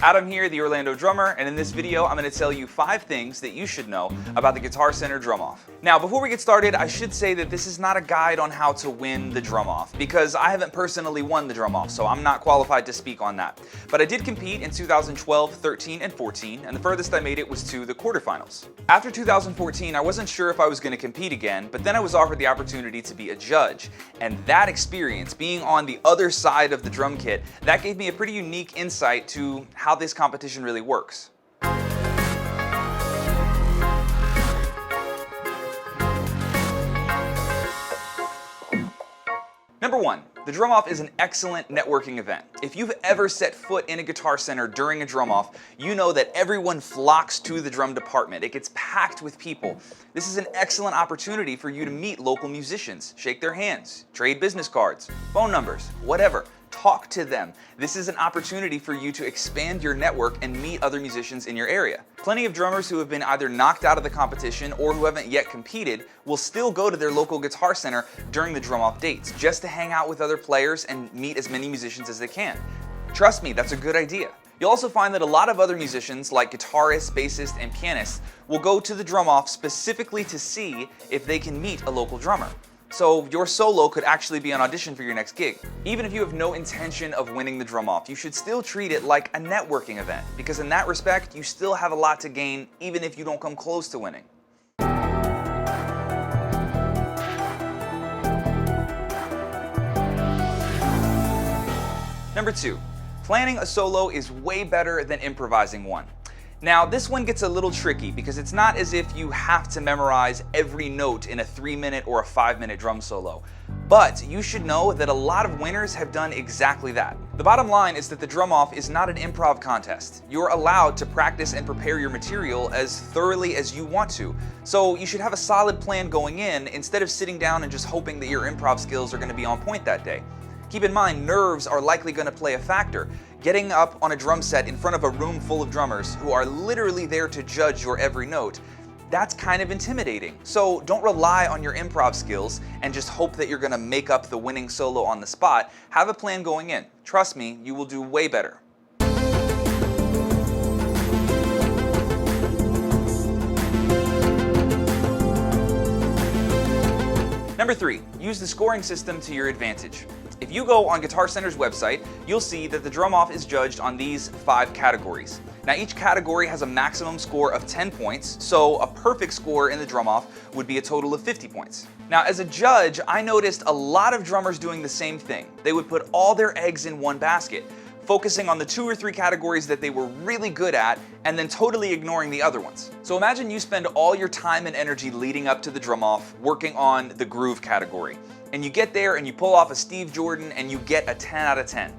Adam here, the Orlando drummer, and in this video I'm going to tell you 5 things that you should know about the Guitar Center Drum Off. Now before we get started, I should say that this is not a guide on how to win the Drum Off, because I haven't personally won the Drum Off, so I'm not qualified to speak on that. But I did compete in 2012, 13, and 14, and the furthest I made it was to the quarterfinals. After 2014, I wasn't sure if I was going to compete again, but then I was offered the opportunity to be a judge, and that experience, being on the other side of the drum kit, that gave me a pretty unique insight to how this competition really works. Number 1, the Drum Off is an excellent networking event. If you've ever set foot in a Guitar Center during a Drum Off, you know that everyone flocks to the drum department. It gets packed with people. This is an excellent opportunity for you to meet local musicians, shake their hands, trade business cards, phone numbers, whatever. Talk to them. This is an opportunity for you to expand your network and meet other musicians in your area. Plenty of drummers who have been either knocked out of the competition or who haven't yet competed will still go to their local Guitar Center during the Drum Off dates just to hang out with other players and meet as many musicians as they can. Trust me, that's a good idea. You'll also find that a lot of other musicians, like guitarists, bassists, and pianists, will go to the Drum Off specifically to see if they can meet a local drummer. So your solo could actually be an audition for your next gig. Even if you have no intention of winning the Drum Off, you should still treat it like a networking event, because in that respect, you still have a lot to gain even if you don't come close to winning. Number 2, planning a solo is way better than improvising one. Now, this one gets a little tricky because it's not as if you have to memorize every note in a 3-minute or a 5-minute drum solo. But you should know that a lot of winners have done exactly that. The bottom line is that the Drum Off is not an improv contest. You're allowed to practice and prepare your material as thoroughly as you want to. So you should have a solid plan going in instead of sitting down and just hoping that your improv skills are going to be on point that day. Keep in mind, nerves are likely going to play a factor. Getting up on a drum set in front of a room full of drummers who are literally there to judge your every note, that's kind of intimidating. So don't rely on your improv skills and just hope that you're going to make up the winning solo on the spot. Have a plan going in. Trust me, you will do way better. Number 3, use the scoring system to your advantage. If you go on Guitar Center's website, you'll see that the Drum Off is judged on these 5 categories. Now each category has a maximum score of 10 points, so a perfect score in the Drum Off would be a total of 50 points. Now as a judge, I noticed a lot of drummers doing the same thing. They would put all their eggs in one basket, focusing on the 2 or 3 categories that they were really good at and then totally ignoring the other ones. So imagine you spend all your time and energy leading up to the Drum Off working on the groove category. And you get there and you pull off a Steve Jordan and you get a 10 out of 10.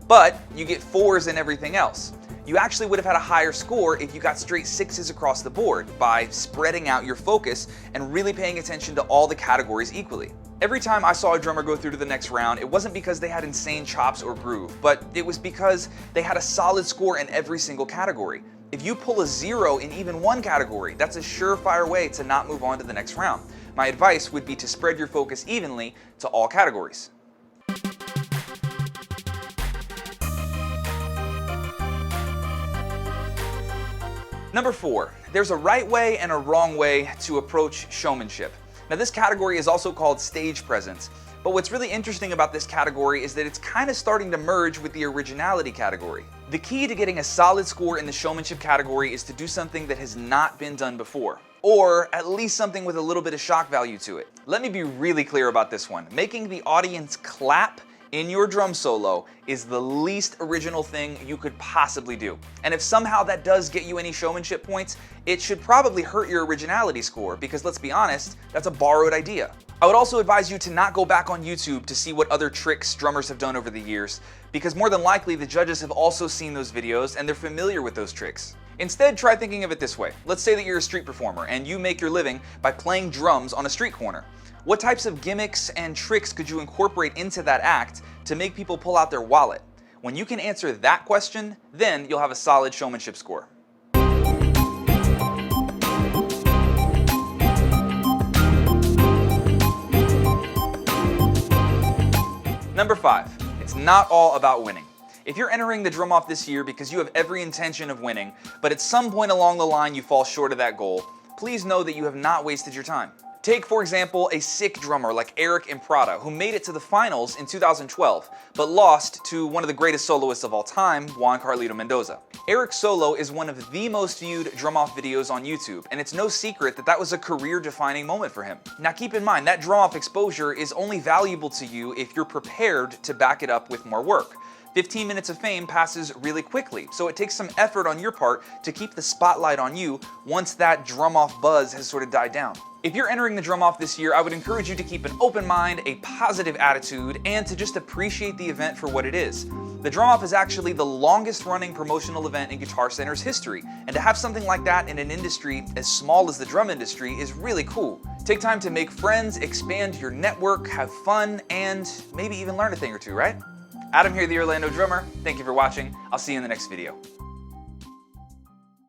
But you get 4s in everything else. You actually would have had a higher score if you got straight 6s across the board by spreading out your focus and really paying attention to all the categories equally. Every time I saw a drummer go through to the next round, it wasn't because they had insane chops or groove, but it was because they had a solid score in every single category. If you pull a 0 in even one category, that's a surefire way to not move on to the next round. My advice would be to spread your focus evenly to all categories. Number 4, there's a right way and a wrong way to approach showmanship. Now this category is also called stage presence, but what's really interesting about this category is that it's kind of starting to merge with the originality category. The key to getting a solid score in the showmanship category is to do something that has not been done before, or at least something with a little bit of shock value to it. Let me be really clear about this one. Making the audience clap in your drum solo is the least original thing you could possibly do. And if somehow that does get you any showmanship points, it should probably hurt your originality score, because let's be honest, that's a borrowed idea. I would also advise you to not go back on YouTube to see what other tricks drummers have done over the years, because more than likely the judges have also seen those videos and they're familiar with those tricks. Instead, try thinking of it this way. Let's say that you're a street performer and you make your living by playing drums on a street corner. What types of gimmicks and tricks could you incorporate into that act to make people pull out their wallet? When you can answer that question, then you'll have a solid showmanship score. Number 5, it's not all about winning. If you're entering the drum off this year because you have every intention of winning, but at some point along the line you fall short of that goal, please know that you have not wasted your time. Take, for example, a sick drummer like Eric Imprada, who made it to the finals in 2012, but lost to one of the greatest soloists of all time, Juan Carlito Mendoza. Eric's solo is one of the most viewed drum-off videos on YouTube, and it's no secret that that was a career-defining moment for him. Now keep in mind, that drum-off exposure is only valuable to you if you're prepared to back it up with more work. 15 minutes of fame passes really quickly, so it takes some effort on your part to keep the spotlight on you once that drum-off buzz has sort of died down. If you're entering the drum off this year, I would encourage you to keep an open mind, a positive attitude, and to just appreciate the event for what it is. The drum off is actually the longest running promotional event in Guitar Center's history, and to have something like that in an industry as small as the drum industry is really cool. Take time to make friends, expand your network, have fun, and maybe even learn a thing or two, right? Adam here, the Orlando Drummer. Thank you for watching. I'll see you in the next video.